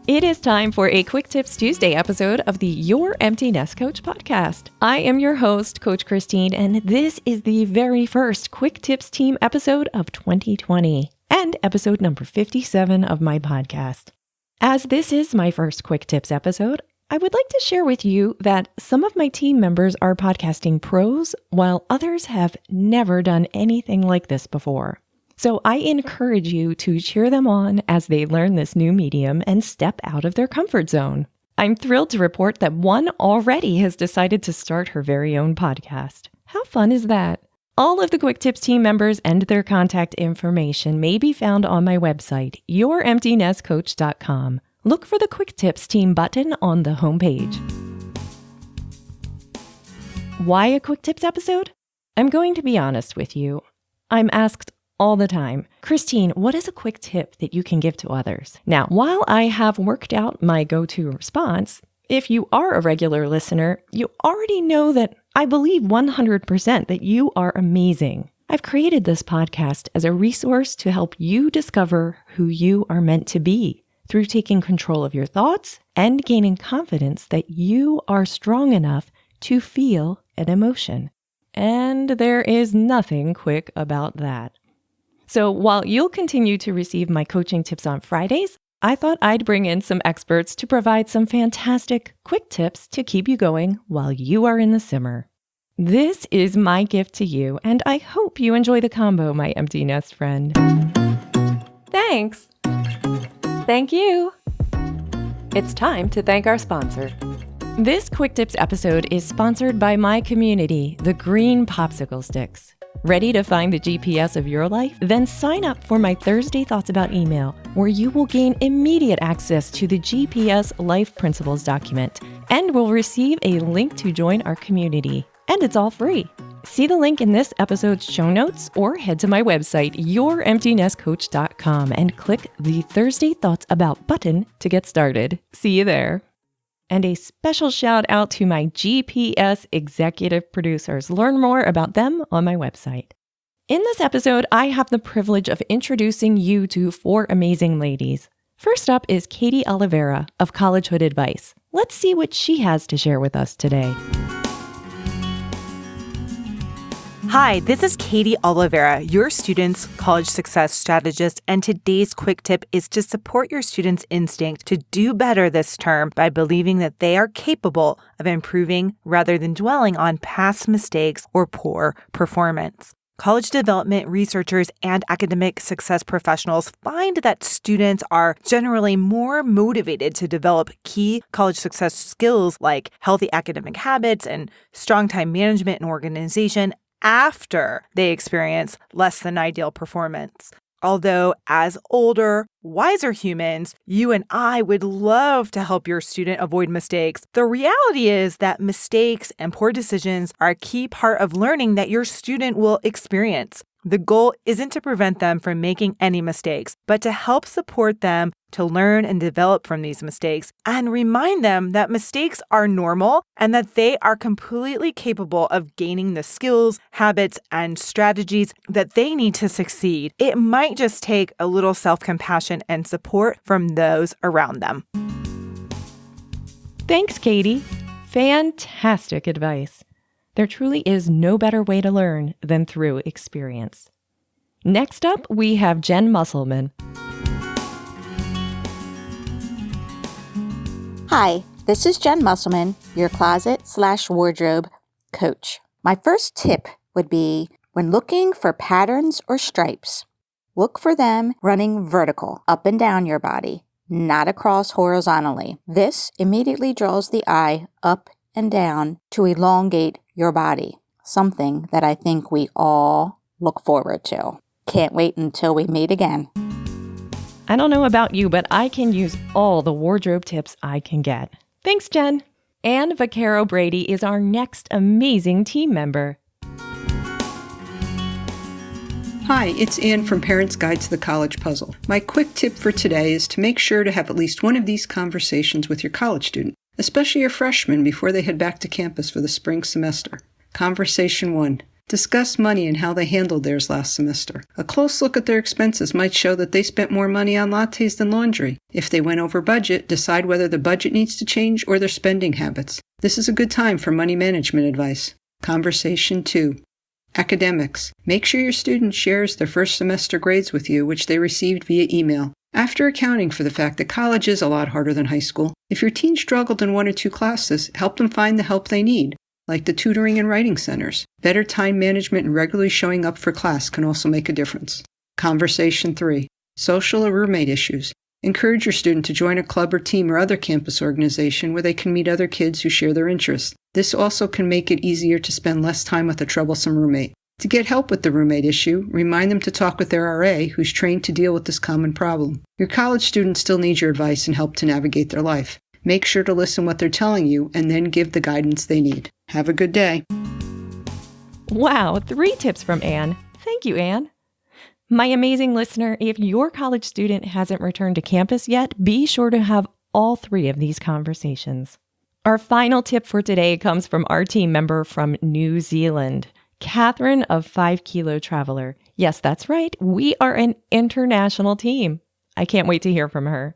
It is time for a Quick Tips Tuesday episode of the Your Empty Nest Coach podcast. I am your host, Coach Christine, and this is the very first Quick Tips Team episode of 2020 and episode number 57 of my podcast. As this is my first Quick Tips episode, I would like to share with you that some of my team members are podcasting pros, while others have never done anything like this before. So I encourage you to cheer them on as they learn this new medium and step out of their comfort zone. I'm thrilled to report that one already has decided to start her very own podcast. How fun is that? All of the Quick Tips team members and their contact information may be found on my website, youremptynestcoach.com. Look for the Quick Tips team button on the homepage. Why a Quick Tips episode? I'm going to be honest with you. I'm asked all the time, Christine, what is a quick tip that you can give to others? Now, while I have worked out my go-to response, if you are a regular listener, you already know that I believe 100% that you are amazing. I've created this podcast as a resource to help you discover who you are meant to be through taking control of your thoughts and gaining confidence that you are strong enough to feel an emotion. And there is nothing quick about that. So while you'll continue to receive my coaching tips on Fridays, I thought I'd bring in some experts to provide some fantastic quick tips to keep you going while you are in the simmer. This is my gift to you, and I hope you enjoy the combo, my empty nest friend. Thanks. Thank you. It's time to thank our sponsor. This Quick Tips episode is sponsored by my community, the Green Popsicle Sticks. Ready to find the GPS of your life? Then sign up for my Thursday Thoughts About email, where you will gain immediate access to the GPS Life Principles document and will receive a link to join our community. And it's all free. See the link in this episode's show notes or head to my website, youremptynestcoach.com, and click the Thursday Thoughts About button to get started. See you there. And a special shout out to my GPS executive producers. Learn more about them on my website. In this episode, I have the privilege of introducing you to four amazing ladies. First up is Katy Oliveira of Collegehood Advice. Let's see what she has to share with us today. Hi, this is Katy Oliveira, your student's college success strategist, and today's quick tip is to support your students' instinct to do better this term by believing that they are capable of improving rather than dwelling on past mistakes or poor performance. College development researchers and academic success professionals find that students are generally more motivated to develop key college success skills like healthy academic habits and strong time management and organization after they experience less than ideal performance. Although as older, wiser humans, you and I would love to help your student avoid mistakes. The reality is that mistakes and poor decisions are a key part of learning that your student will experience. The goal isn't to prevent them from making any mistakes, but to help support them to learn and develop from these mistakes and remind them that mistakes are normal and that they are completely capable of gaining the skills, habits, and strategies that they need to succeed. It might just take a little self-compassion and support from those around them. Thanks, Katy. Fantastic advice. There truly is no better way to learn than through experience. Next up, we have Jenn Musselman. Hi, this is Jenn Musselman, your closet/wardrobe coach. My first tip would be when looking for patterns or stripes, look for them running vertical up and down your body, not across horizontally. This immediately draws the eye up and down to elongate your body, something that I think we all look forward to. Can't wait until we meet again. I don't know about you, but I can use all the wardrobe tips I can get. Thanks, Jen. And Vaccaro Brady is our next amazing team member. Hi, it's Ann from Parents Guide to the College Puzzle. My quick tip for today is to make sure to have at least one of these conversations with your college student, especially your freshmen before they head back to campus for the spring semester. Conversation 1. Discuss money and how they handled theirs last semester. A close look at their expenses might show that they spent more money on lattes than laundry. If they went over budget, decide whether the budget needs to change or their spending habits. This is a good time for money management advice. Conversation 2. Academics. Make sure your student shares their first semester grades with you, which they received via email. After accounting for the fact that college is a lot harder than high school, if your teen struggled in 1 or 2 classes, help them find the help they need, like the tutoring and writing centers. Better time management and regularly showing up for class can also make a difference. Conversation 3. Social or roommate issues. Encourage your student to join a club or team or other campus organization where they can meet other kids who share their interests. This also can make it easier to spend less time with a troublesome roommate. To get help with the roommate issue, remind them to talk with their RA who's trained to deal with this common problem. Your college students still need your advice and help to navigate their life. Make sure to listen what they're telling you and then give the guidance they need. Have a good day. Wow, 3 tips from Anne. Thank you, Anne. My amazing listener, if your college student hasn't returned to campus yet, be sure to have all 3 of these conversations. Our final tip for today comes from our team member from New Zealand, Katherine of 5 Kilo Traveler. Yes, that's right. We are an international team. I can't wait to hear from her.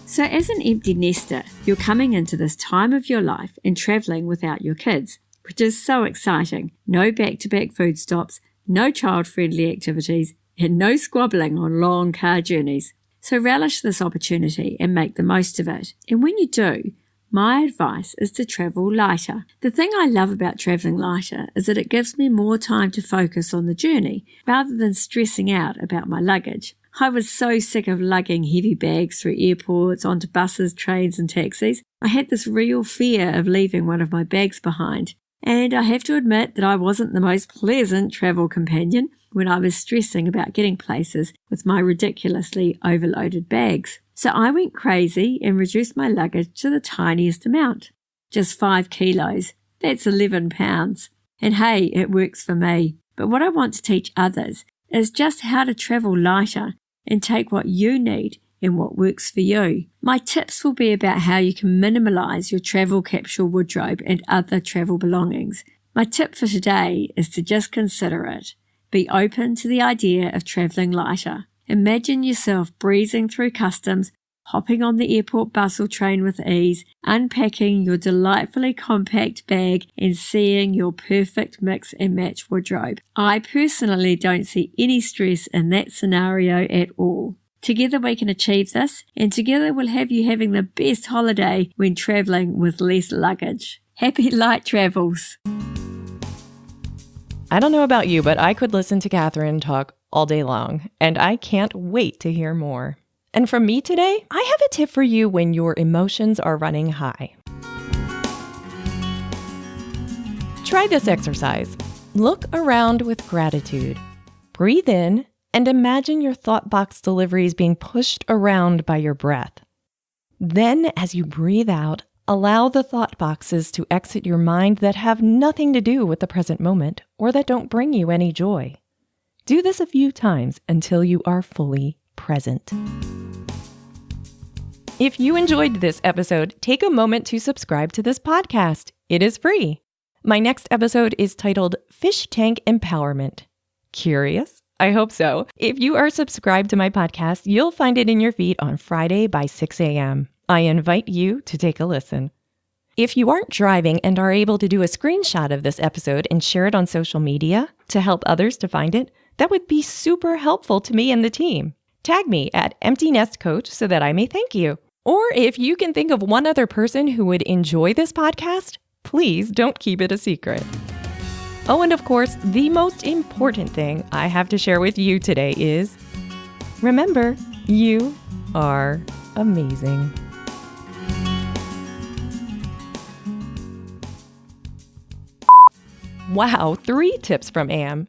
So as an empty nester, you're coming into this time of your life and travelling without your kids, which is so exciting. No back-to-back food stops, no child-friendly activities, and no squabbling on long car journeys. So relish this opportunity and make the most of it. And when you do, my advice is to travel lighter. The thing I love about travelling lighter is that it gives me more time to focus on the journey rather than stressing out about my luggage. I was so sick of lugging heavy bags through airports, onto buses, trains and taxis. I had this real fear of leaving one of my bags behind. And I have to admit that I wasn't the most pleasant travel companion when I was stressing about getting places with my ridiculously overloaded bags. So I went crazy and reduced my luggage to the tiniest amount. Just 5 kilos. That's 11 pounds. And hey, it works for me. But what I want to teach others is just how to travel lighter and take what you need and what works for you. My tips will be about how you can minimalize your travel capsule wardrobe and other travel belongings. My tip for today is to just consider it. Be open to the idea of traveling lighter. Imagine yourself breezing through customs, hopping on the airport bus or train with ease, unpacking your delightfully compact bag and seeing your perfect mix and match wardrobe. I personally don't see any stress in that scenario at all. Together we can achieve this, and together we'll have you having the best holiday when travelling with less luggage. Happy light travels! I don't know about you, but I could listen to Katherine talk all day long, and I can't wait to hear more. And from me today, I have a tip for you when your emotions are running high. Try this exercise. Look around with gratitude. Breathe in and imagine your thought box deliveries being pushed around by your breath. Then, as you breathe out, allow the thought boxes to exit your mind that have nothing to do with the present moment or that don't bring you any joy. Do this a few times until you are fully present. If you enjoyed this episode, take a moment to subscribe to this podcast. It is free. My next episode is titled Fish Tank Empowerment. Curious? I hope so. If you are subscribed to my podcast, you'll find it in your feed on Friday by 6 a.m. I invite you to take a listen. If you aren't driving and are able to do a screenshot of this episode and share it on social media to help others to find it, that would be super helpful to me and the team. Tag me at Empty Nest Coach so that I may thank you. Or if you can think of one other person who would enjoy this podcast, please don't keep it a secret. Oh, and of course, the most important thing I have to share with you today is, remember, you are amazing. Wow, 3 tips from Am.